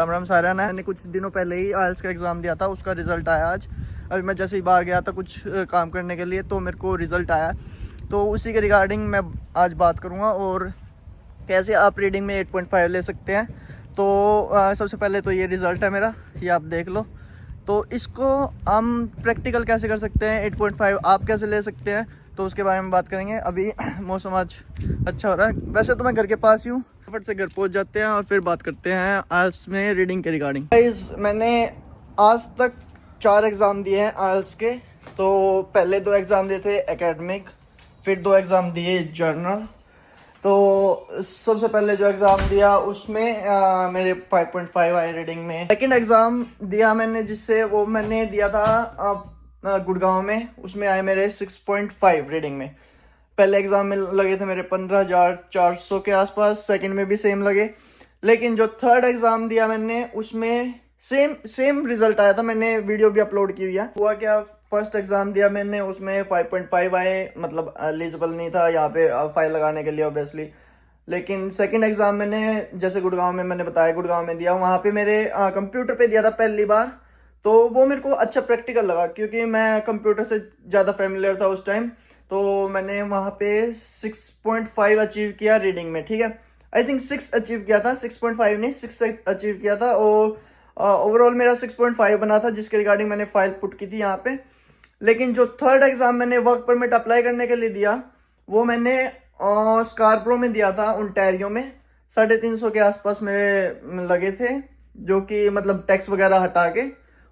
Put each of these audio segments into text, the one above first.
राम राम सारा। मैंने कुछ दिनों पहले ही आइल्स का एग्ज़ाम दिया था, उसका रिज़ल्ट आया आज। अभी मैं जैसे ही बाहर गया था कुछ काम करने के लिए, तो मेरे को रिज़ल्ट आया, तो उसी के रिगार्डिंग मैं आज बात करूँगा और कैसे आप रीडिंग में 8.5 ले सकते हैं। तो सबसे पहले तो ये रिज़ल्ट है मेरा, ये आप देख लो। तो इसको हम प्रैक्टिकल कैसे कर सकते हैं, 8.5 आप कैसे ले सकते हैं, तो उसके बारे में बात करेंगे। अभी मौसम आज अच्छा हो रहा है, वैसे तो मैं घर के पास ही हूँ, फटाफट से घर पहुँच जाते हैं और फिर बात करते हैं आइल्स में रीडिंग के रिगार्डिंग। गाइस, मैंने आज तक 4 एग्ज़ाम दिए हैं आइल्स के। तो पहले 2 एग्ज़ाम दिए थे एकेडमिक, फिर 2 एग्ज़ाम दिए जर्नल। तो सबसे पहले जो एग्ज़ाम दिया उसमें मेरे 5.5 आए रीडिंग में। सेकंड एग्ज़ाम दिया मैंने जिससे वो मैंने दिया था गुड़गांव में, उसमें आए मेरे 6.5 रीडिंग में। पहले एग्ज़ाम में लगे थे मेरे 15,400 के आसपास, सेकंड में भी सेम लगे। लेकिन जो थर्ड एग्ज़ाम दिया मैंने उसमें सेम रिजल्ट आया था, मैंने वीडियो भी अपलोड की हुई है। हुआ क्या, फर्स्ट एग्ज़ाम दिया मैंने उसमें 5.5 आए, मतलब एलिजिबल नहीं था यहाँ पे फाइल लगाने के लिए ऑब्वियसली। लेकिन सेकंड एग्ज़ाम मैंने जैसे गुड़गांव में, मैंने बताया गुड़गांव में दिया, वहाँ पे मेरे कंप्यूटर पे दिया था पहली बार। तो वो मेरे को अच्छा प्रैक्टिकल लगा क्योंकि मैं कंप्यूटर से ज़्यादा फेमिलियर था उस टाइम। तो मैंने वहाँ पे 6.5 अचीव किया रीडिंग में, ठीक है। आई थिंक 6 अचीव किया था, 6.5 नहीं, 6 अचीव किया था। और ओवरऑल मेरा 6.5 बना था, जिसके रिगार्डिंग मैंने फाइल पुट की थी यहाँ पे। लेकिन जो थर्ड एग्ज़ाम मैंने वर्क परमिट अप्लाई करने के लिए दिया, वो मैंने स्कारब्रो में दिया था, ओंटारियो में। 350 के आसपास मेरे लगे थे, जो कि मतलब टैक्स वगैरह हटा के।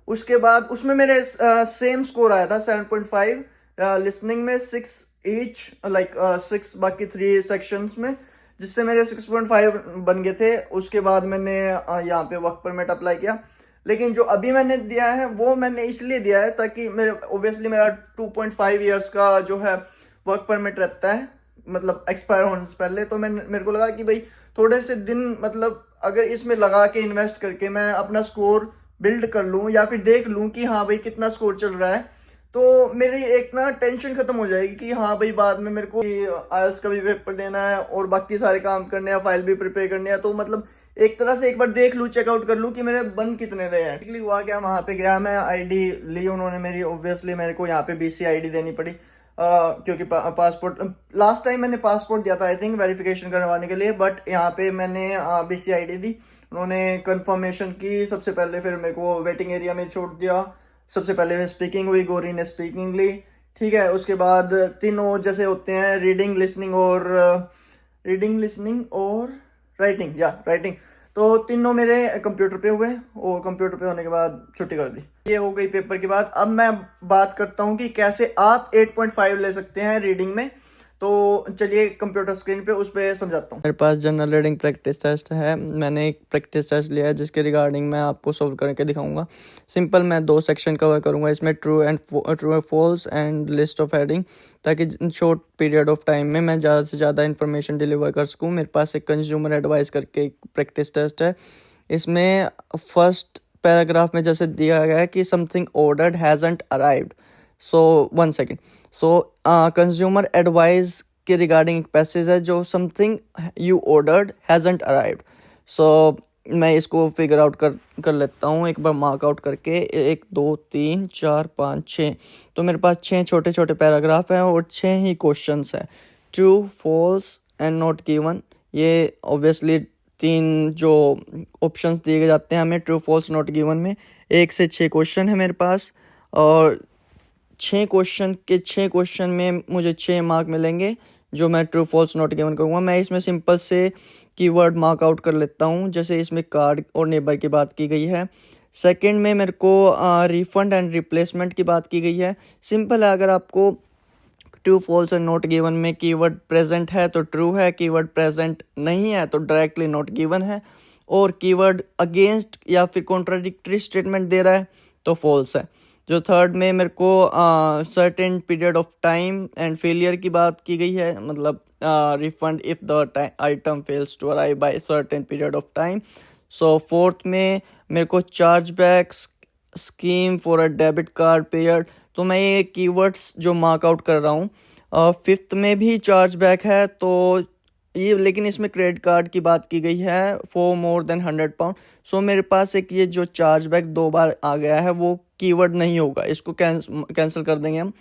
उसके बाद उसमें मेरे सेम स्कोर आया था 7.5, लिसनिंग में 6 ईच, लाइक 6 बाकी 3 सेक्शंस में, जिससे मेरे 6.5 बन गए थे। उसके बाद मैंने यहाँ पे वर्क परमिट अप्लाई किया। लेकिन जो अभी मैंने दिया है वो मैंने इसलिए दिया है ताकि मेरे ओब्वियसली मेरा 2.5 ईयर्स का जो है वर्क परमिट रहता है, मतलब एक्सपायर होने से पहले। तो मेरे को लगा कि भाई थोड़े से दिन, मतलब अगर इसमें लगा के इन्वेस्ट करके मैं अपना स्कोर बिल्ड कर लूँ या फिर देख लूँ कि हाँ भाई कितना स्कोर चल रहा है, तो मेरी एक ना टेंशन खत्म हो जाएगी कि हाँ भाई बाद में मेरे को आइल्स का भी पेपर देना है और बाकी सारे काम करने हैं, फाइल भी प्रिपेयर करनी है। तो मतलब एक तरह से एक बार देख लूँ, चेकआउट कर लूँ कि मेरे बन कितने रहे हैं। एक्चुअली हुआ क्या, वहाँ पे गया मैं, आईडी ली उन्होंने मेरी, ऑब्वियसली मेरे को यहाँ पे बीसी आईडी देनी पड़ी क्योंकि पासपोर्ट लास्ट टाइम मैंने पासपोर्ट दिया था आई थिंक वेरिफिकेशन करवाने के लिए, बट यहाँ पे मैंने बीसी आईडी दी। उन्होंने कंफर्मेशन की सबसे पहले, फिर मेरे को वेटिंग एरिया में छोड़ दिया। सबसे पहले स्पीकिंग हुई, गौरी ने स्पीकिंग ली, ठीक है। उसके बाद तीनों जैसे होते हैं, रीडिंग लिसनिंग और राइटिंग, तो तीनों मेरे कंप्यूटर पे हुए। और कंप्यूटर पे होने के बाद छुट्टी कर दी। ये हो गई पेपर की बात। अब मैं बात करता हूँ कि कैसे आप 8.5 ले सकते हैं रीडिंग में। तो चलिए कंप्यूटर स्क्रीन पे उस पर समझाता हूँ। मेरे पास जनरल रीडिंग प्रैक्टिस टेस्ट है। मैंने एक प्रैक्टिस टेस्ट लिया है जिसके रिगार्डिंग मैं आपको सॉल्व करके दिखाऊंगा। सिंपल, मैं 2 सेक्शन कवर करूंगा इसमें, true false and list of heading, ताकि शॉर्ट पीरियड ऑफ टाइम में मैं ज़्यादा से ज़्यादा इन्फॉर्मेशन डिलीवर कर सकूँ। मेरे पास एक कंज्यूमर एडवाइस करके एक प्रैक्टिस टेस्ट है। इसमें फर्स्ट पैराग्राफ में जैसे दिया गया है कि something ordered hasn't arrived, so 1 second. So consumer advice के रिगार्डिंग एक पैसेज है जो something you ordered hasn't arrived. So मैं इसको फिगर आउट कर लेता हूँ एक बार मार्क आउट करके। 1 2 3 4 5 6, तो मेरे पास 6 छोटे छोटे पैराग्राफ हैं और 6 ही क्वेश्चंस हैं, true false and not given. ये ऑब्वियसली 3 जो ऑप्शंस दिए जाते हैं हमें ट्रू फॉल्स नॉट गिवन में, 1 से 6 क्वेश्चन है मेरे पास। और 6 क्वेश्चन में मुझे 6 मार्क मिलेंगे जो मैं ट्रू फॉल्स नॉट गिवन करूँगा। मैं इसमें सिंपल से कीवर्ड मार्क आउट कर लेता हूँ, जैसे इसमें कार्ड और नेबर की बात की गई है। सेकंड में मेरे को रिफंड एंड रिप्लेसमेंट की बात की गई है। सिंपल है, अगर आपको true false and not given में कीवर्ड प्रेजेंट है तो ट्रू है, कीवर्ड प्रेजेंट नहीं है तो डायरेक्टली नॉट गिवन है, और कीवर्ड अगेंस्ट या फिर कॉन्ट्राडिक्टरी स्टेटमेंट दे रहा है तो फॉल्स है। जो थर्ड में मेरे को certain period of time and failure की बात की गई है, मतलब refund if the item fails to arrive by certain period of time. So fourth में मेरे को charge back scheme for a debit card payer, तो मैं ये कीवर्ड्स जो मार्क आउट कर रहा हूँ। फिफ्थ में भी चार्ज बैक है, तो ये लेकिन इसमें क्रेडिट कार्ड की बात की गई है फॉर मोर देन 100 पाउंड। सो मेरे पास एक ये जो चार्जबैक 2 बार आ गया है वो कीवर्ड नहीं होगा, इसको कैंसिल कर देंगे हम।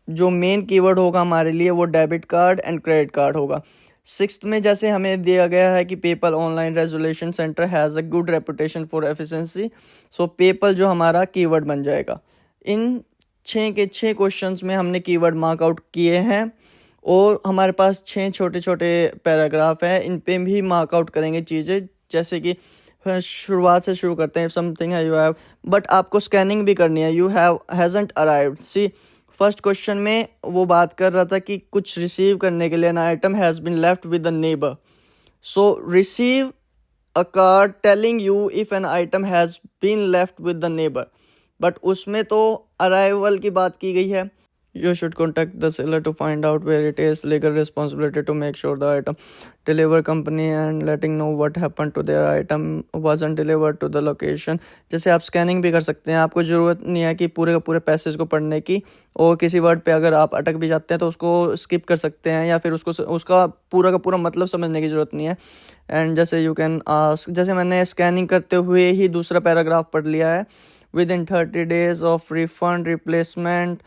जो मेन कीवर्ड होगा हमारे लिए वो debit card and credit card होगा। सिक्स्थ में जैसे हमें दिया गया है कि PayPal online resolution centre has a good reputation for efficiency, so PayPal जो हमारा कीवर्ड बन जाएगा। इन 6 के 6 क्वेश्चंस में हमने कीवर्ड मार्कआउट किए हैं और हमारे पास 6 छोटे छोटे पैराग्राफ हैं, इन पे भी मार्कआउट करेंगे चीज़ें। जैसे कि शुरुआत से शुरू करते हैं। समथिंग है यू हैव, बट आपको स्कैनिंग भी करनी है। You have hasn't arrived, see first question में वो बात कर रहा था कि कुछ रिसीव करने के लिए an item has been left with the neighbour. So receive a card telling you if an item has been left with the neighbour, but उसमें तो अराइवल की बात की गई है। You should contact the seller to find out where it is, legal responsibility to make sure the item deliver company and letting know what happened to their item wasn't delivered to the location। जैसे आप scanning भी कर सकते हैं, आपको ज़रूरत नहीं है कि पूरे का पूरे पैसेज को पढ़ने की, और किसी वर्ड पे अगर आप अटक भी जाते हैं तो उसको स्किप कर सकते हैं या फिर उसका पूरा का पूरा मतलब समझने की ज़रूरत नहीं है। एंड जैसे यू कैन आस्क, जैसे मैंने स्कैनिंग करते हुए ही दूसरा पैराग्राफ पढ़ लिया है। With in 30 days of refund replacement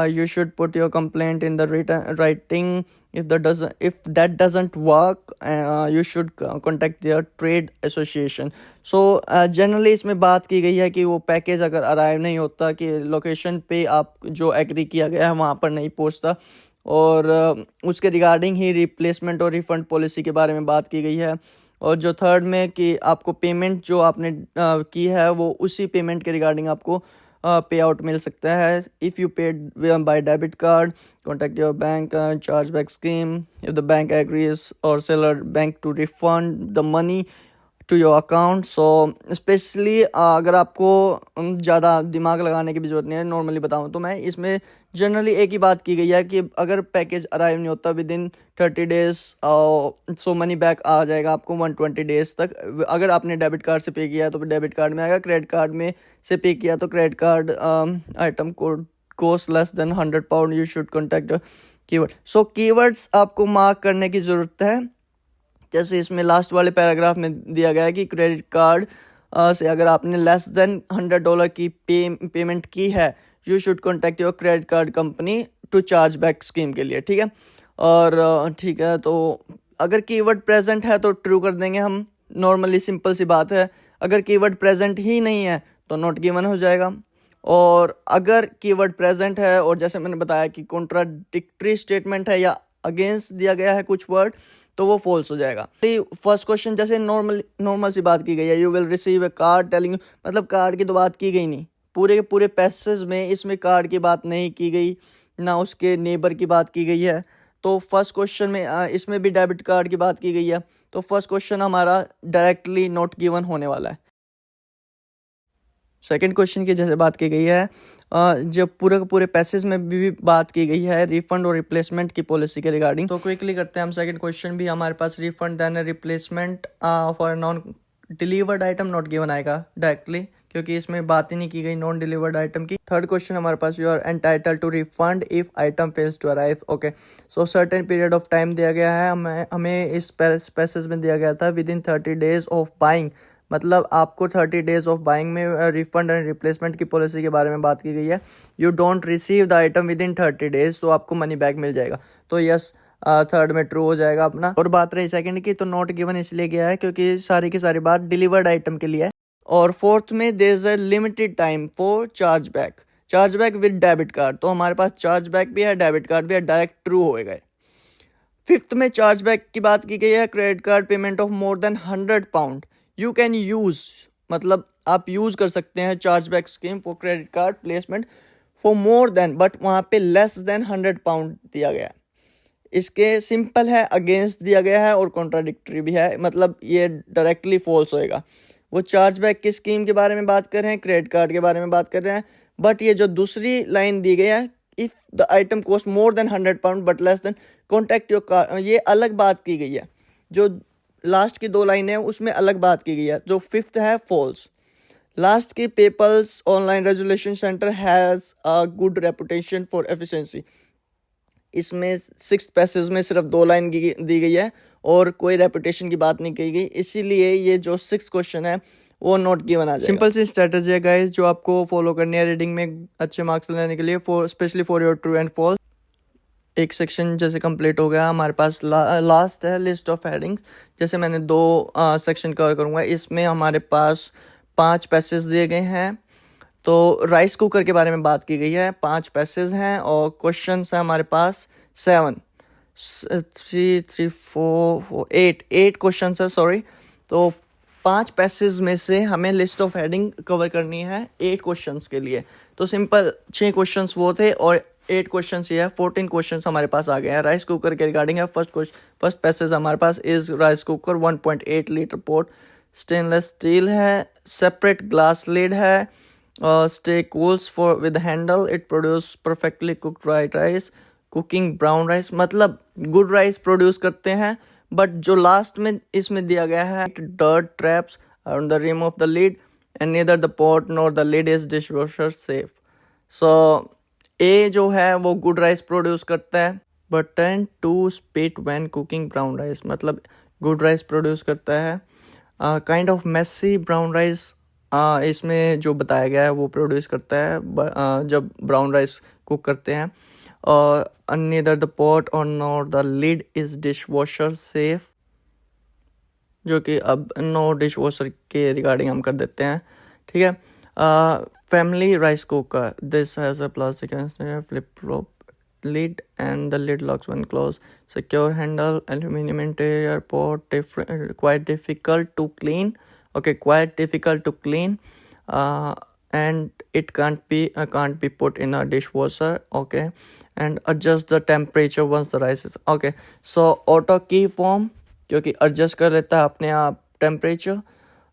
you should put your complaint in the writing. If that doesn't work, you should contact their trade association। So generally इसमें बात की गई है कि वो पैकेज अगर अराइव नहीं होता, कि लोकेशन पे आप जो एग्री किया गया है वहाँ पर नहीं पहुँचता, और उसके रिगार्डिंग ही रिप्लेसमेंट और रिफंड पॉलिसी के बारे में बात की गई है। और जो थर्ड में कि आपको पेमेंट जो आपने की है वो उसी पेमेंट के रिगार्डिंग आपको पे आउट मिल सकता है। If you paid by debit card, contact your bank charge back scheme. If the bank agrees और seller bank to refund the money to your account. So specially अगर आपको ज़्यादा दिमाग लगाने की भी जरूरत नहीं है, नॉर्मली बताऊँ तो मैं इसमें जनरली एक ही बात की गई है कि अगर पैकेज अराइव नहीं होता within 30 days, so money back आ जाएगा आपको 120 days तक। अगर आपने डेबिट कार्ड से पे किया है तो डेबिट कार्ड में आएगा, क्रेडिट कार्ड में से पे किया तो credit card item code cost less than 100 pound. You should contact keyword. So keywords आपको मार्क करने की ज़रूरत है। जैसे इसमें लास्ट वाले पैराग्राफ में दिया गया है कि क्रेडिट कार्ड से अगर आपने लेस देन $100 की पेमेंट की है, you should contact your credit card company to charge back scheme के लिए, ठीक है। और ठीक है, तो अगर कीवर्ड प्रेजेंट है तो ट्रू कर देंगे हम, नॉर्मली सिंपल सी बात है। अगर कीवर्ड प्रेजेंट ही नहीं है तो नॉट गिवन हो जाएगा। और अगर कीवर्ड प्रेजेंट है और जैसे मैंने बताया कि कॉन्ट्राडिक्टरी स्टेटमेंट है या अगेंस्ट दिया गया है कुछ वर्ड, तो वो फॉल्स हो जाएगा। फर्स्ट क्वेश्चन जैसे नॉर्मल सी बात की गई है, you will receive A card telling, मतलब कार्ड की तो बात की गई नहीं, पूरे के पूरे पैसेज में इसमें कार्ड की बात नहीं की गई, ना उसके नेबर की बात की गई है। तो फर्स्ट क्वेश्चन में इसमें भी डेबिट कार्ड की बात की गई है, तो फर्स्ट क्वेश्चन हमारा डायरेक्टली नॉट गिवन होने वाला है। सेकंड क्वेश्चन की जैसे बात की गई है, जो पूरे के पूरे पैसेज में भी बात की गई है रिफंड और रिप्लेसमेंट की पॉलिसी के रिगार्डिंग। तो क्विकली करते हैं हम सेकंड क्वेश्चन भी। हमारे पास refund then replacement for non delivered item not given आएगा डायरेक्टली, क्योंकि इसमें बात ही नहीं की गई नॉन डिलीवर्ड आइटम की। थर्ड क्वेश्चन हमारे पास, you are entitled to refund if item fails to arrive. Okay, so certain period of time दिया गया है हमें इस पैसेज में दिया गया था with in 30 days of buying, मतलब आपको 30 days ऑफ बाइंग में रिफंड एंड रिप्लेसमेंट की पॉलिसी के बारे में बात की गई है। You don't receive the item with in 30 days, तो आपको मनी बैक मिल जाएगा। तो यस, थर्ड में ट्रू हो जाएगा अपना। और बात रही सेकंड की, तो नॉट गिवन इसलिए गया है क्योंकि सारी की सारी बात डिलीवर्ड आइटम के लिए है। और फोर्थ में there is a limited time for charge back with debit card, तो हमारे पास चार्ज बैक भी है, डेबिट कार्ड भी है, डायरेक्ट ट्रू हो गए। फिफ्थ में चार्ज बैक की बात की गई है, credit card payment of more than 100 pound you can use, मतलब आप यूज कर सकते हैं charge back scheme for credit card placement for more than, but वहाँ पे लेस देन 100 पाउंड दिया गया है। इसके सिंपल है, अगेंस्ट दिया गया है और कॉन्ट्राडिक्टरी भी है, मतलब ये डायरेक्टली फॉल्स होएगा। वो चार्ज बैक की स्कीम के बारे में बात कर रहे हैं, क्रेडिट कार्ड के बारे में बात कर रहे हैं, बट ये जो दूसरी लाइन दी गई है, if the item cost more than 100 pound but less than contact your card, ये अलग बात की गई है। जो लास्ट की दो लाइनें हैं उसमें अलग बात की गई है। जो फिफ्थ है फॉल्स। लास्ट की PayPal's online resolution centre has a good reputation for efficiency, इसमें 6th पैसेज में सिर्फ 2 लाइन दी गई है और कोई रेपुटेशन की बात नहीं कही गई, इसीलिए ये जो 6 क्वेश्चन है वो नोट गिवन आ जाएगा। सिंपल सी स्ट्रेटजी है गाइस जो आपको फॉलो करनी है रीडिंग में अच्छे मार्क्स लेने के लिए, specially for your true and false. एक सेक्शन जैसे कंप्लीट हो गया, हमारे पास लास्ट है लिस्ट ऑफ हेडिंग्स। जैसे मैंने 2 सेक्शन कवर करूँगा, इसमें हमारे पास 5 पैसेज दिए गए हैं। तो राइस कुकर के बारे में बात की गई है, 5 पैसेज हैं और क्वेश्चन है हमारे पास 7 3 3 4 8 क्वेश्चन है, सॉरी। तो 5 पैसेज में से हमें लिस्ट ऑफ हेडिंग कवर करनी है 8 क्वेश्चंस के लिए। तो सिंपल 6 क्वेश्चंस वो थे और 8 क्वेश्चंस ये है, 14 क्वेश्चंस हमारे पास आ गए हैं राइस कुकर के रिगार्डिंग है। फर्स्ट पैसेज हमारे पास is rice cooker 1.8 litre pot, stainless steel है, सेपरेट ग्लास लिड है, stay cools for with handle, it produce perfectly cooked white rice, cooking brown rice, मतलब गुड राइस प्रोड्यूस करते हैं। But जो last में इसमें दिया गया है, dirt traps on the rim of the lid and neither the pot nor the lid is dishwasher safe. So uh जो है वो गुड राइस प्रोड्यूस करता है, but tend to spit when cooking brown rice, मतलब good rice produce करता है। Kind of messy brown rice इसमें जो बताया गया है वो प्रोड्यूस करता है जब ब्राउन राइस कुक करते हैं। और neither the pot or nor the lid is dishwasher safe, जो कि अब नो डिशवॉशर के रिगार्डिंग हम कर देते हैं, ठीक है। Family rice cooker, this has a plastic flip flop lid and the lid locks when closed, secure handle, aluminum interior pot, quite difficult to clean, okay, quite difficult to clean, and it can't be put in a dishwasher, okay, and adjust the temperature once the rice is, okay, so auto keep warm क्योंकि adjust कर लेता है अपने आप temperature,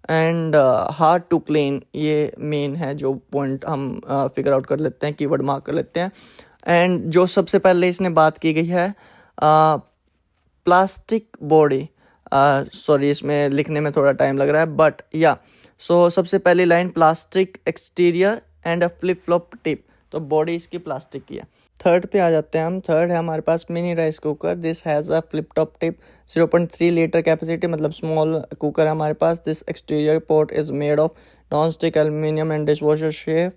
and hard to clean, ये main है जो point हम फिगर आउट कर लेते हैं, कीवर्ड मार्क कर लेते हैं। एंड जो सबसे पहले इसने बात की गई है प्लास्टिक बॉडी, सॉरी इसमें लिखने में थोड़ा टाइम लग रहा है, बट या सो सबसे पहली line plastic exterior and a flip flop tip, तो बॉडी इसकी प्लास्टिक की है। थर्ड पे आ जाते हैं हम। थर्ड है हमारे पास mini rice cooker, this has a flip top tip, 0.3 litre capacity, मतलब स्मॉल कुकर है हमारे पास। This exterior pot is made of non stick aluminium and dishwasher safe,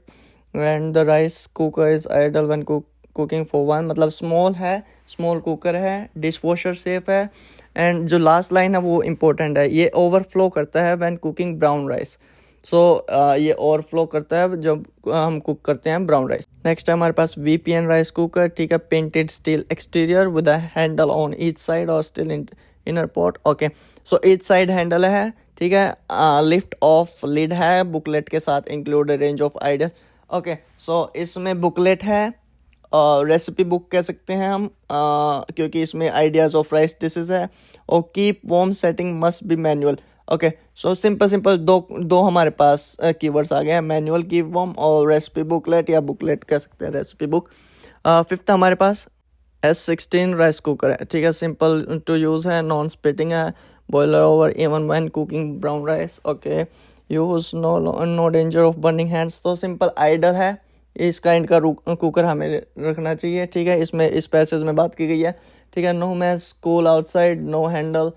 and the rice cooker is ideal when cooking for one, मतलब small है, small cooker है, dishwasher safe है। And जो last line है वो इम्पोर्टेंट है, ये overflow करता है व्हेन कुकिंग ब्राउन राइस, सो ये ओवरफ्लो करता है जब हम कुक करते हैं ब्राउन राइस। नेक्स्ट है हमारे पास VPN राइस कुकर, ठीक है, painted steel exterior with a handle on each side और steel inner pot, okay, so each side handle है, ठीक है, लिफ्ट ऑफ लिड है, बुकलेट के साथ include range of ideas, okay, so इसमें बुकलेट है, रेसिपी बुक कह सकते हैं हम, क्योंकि इसमें आइडियाज ऑफ राइस डिशेज है, और keep warm setting must be manual, okay, so simple दो हमारे पास कीवर्ड्स आ गए हैं, मैनुअल कीप वार्म और रेसिपी बुकलेट, या बुकलेट कह सकते हैं रेसिपी बुक। फिफ्थ हमारे पास S16 राइस कुकर है, ठीक है, सिंपल टू यूज़ है, नॉन स्पिटिंग है, boiler over even when cooking brown rice, okay, use no danger of burning hands, तो सिंपल आइडल है, इस काइंड का कुकर हमें रखना चाहिए, ठीक है, इसमें इस पैसेज में बात की गई है, ठीक है। No mess cool outside, no handle,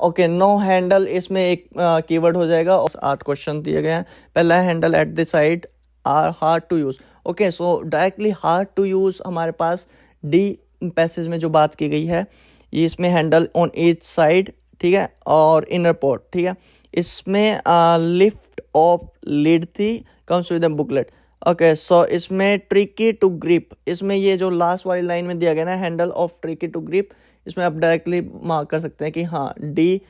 okay, no handle इसमें एक कीवर्ड हो जाएगा। और 8 क्वेश्चन दिए गए हैं। पहला handle at the side are hard to use, okay, so directly hard to use हमारे पास डी पैसेज में जो बात की गई है, ये इसमें हैंडल ऑन ईच साइड, ठीक है, और इनर पॉट, ठीक है, इसमें लिफ्ट ऑफ लिड थी, comes with a booklet, okay, so इसमें ट्रिकी टू ग्रिप, इसमें ये जो लास्ट वाली लाइन में दिया गया ना, handle of tricky to grip, इसमें आप डायरेक्टली मार्क कर सकते हैं कि हाँ डी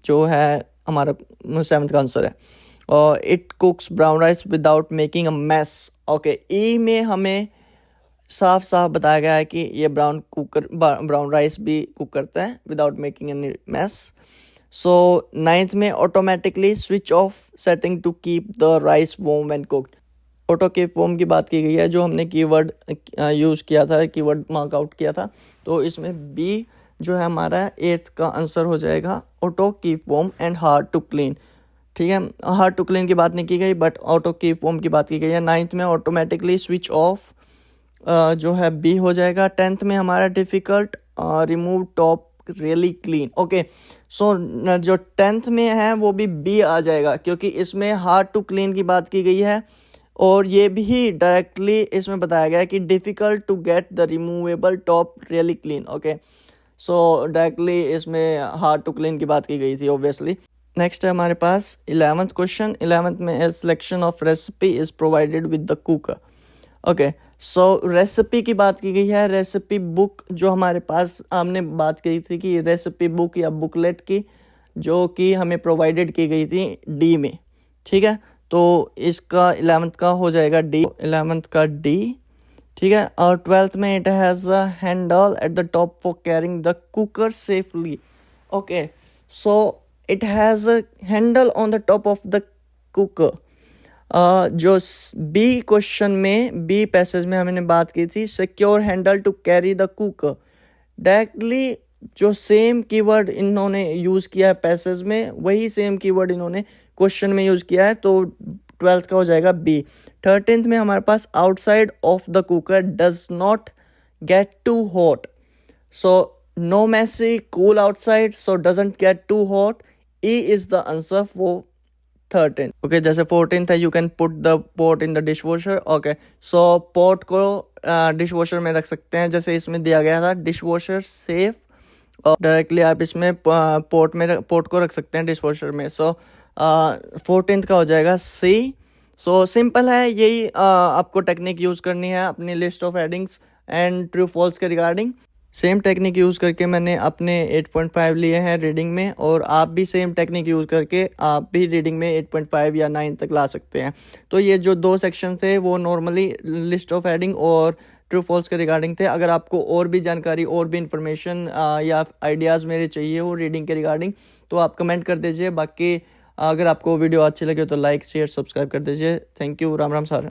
जो है हमारा 7th का आंसर है। और it cooks brown rice without making a mess, okay, E में हमें साफ साफ बताया गया है कि ये ब्राउन राइस भी कुक करता है without making any mess. So 9th में automatically switch off setting to keep the rice warm when cooked, auto keep warm की बात की गई है, जो हमने कीवर्ड यूज़ किया था, कीवर्ड मार्क आउट किया था, तो इसमें बी जो है हमारा 8th का आंसर हो जाएगा, auto keep warm and hard to clean, ठीक है, हार्ड टू क्लीन की बात नहीं की गई, बट ऑटो कीप वार्म की बात की गई है। 9th में ऑटोमेटिकली स्विच ऑफ जो है बी हो जाएगा। 10th में हमारा difficult remove top really clean. Okay, so जो 10th में है वो भी बी आ जाएगा, क्योंकि इसमें हार्ड टू क्लीन की बात की गई है, और ये भी डायरेक्टली इसमें बताया गया है कि difficult to get the removable top really clean. Okay, so directly इसमें हार्ड टू क्लीन की बात की गई थी ऑब्वियसली। नेक्स्ट है हमारे पास 11th क्वेश्चन। 11th में ए selection of recipe is provided with the cooker. Okay, so recipe की बात की गई है। रेसिपी बुक जो हमारे पास हमने बात की थी कि रेसिपी बुक या बुकलेट की, जो कि हमें प्रोवाइडेड की गई थी डी में, ठीक है। तो इसका 11th का हो जाएगा डी, 11th का डी, ठीक है। और 12th में it has a handle at the top for carrying the cooker safely. Okay, so it has a handle on the top of the cooker. जो बी क्वेश्चन में, बी पैसेज में हमने बात की थी secure handle to carry the cooker, directly जो same keyword इन्होंने use किया है पैसेज में, वही सेम कीवर्ड इन्होंने क्वेश्चन में यूज़ किया है, तो 12th का हो जाएगा बी। 13th में हमारे पास outside of the cooker does not get too hot, so no messy cool outside, so doesn't get too hot. E is the answer for 13th। Okay, जैसे 14th है you can put the pot in the dish washer. Okay, so pot को dish washer में रख सकते हैं, जैसे इसमें दिया गया था डिश वॉशर सेफ, और डायरेक्टली आप इसमें पॉट को रख सकते हैं डिश वॉशर में। सो 14th का हो जाएगा सी। सो सिंपल है, यही आपको टेक्निक यूज़ करनी है अपनी list of headings and true false के रिगार्डिंग। सेम टेक्निक यूज़ करके मैंने अपने 8.5 लिए हैं रीडिंग में, और आप भी सेम टेक्निक यूज़ करके आप भी रीडिंग में 8.5 या 9 तक ला सकते हैं। तो ये जो 2 सेक्शन थे वो नॉर्मली लिस्ट ऑफ हेडिंग और ट्रू फॉल्स के रिगार्डिंग थे। अगर आपको और भी जानकारी, और भी इंफॉर्मेशन या आइडियाज़ मेरे चाहिए हो रीडिंग के रिगार्डिंग, तो आप कमेंट कर दीजिए। बाकी अगर आपको वीडियो अच्छी लगे तो लाइक शेयर सब्सक्राइब कर दीजिए। थैंक यू, राम राम सारे।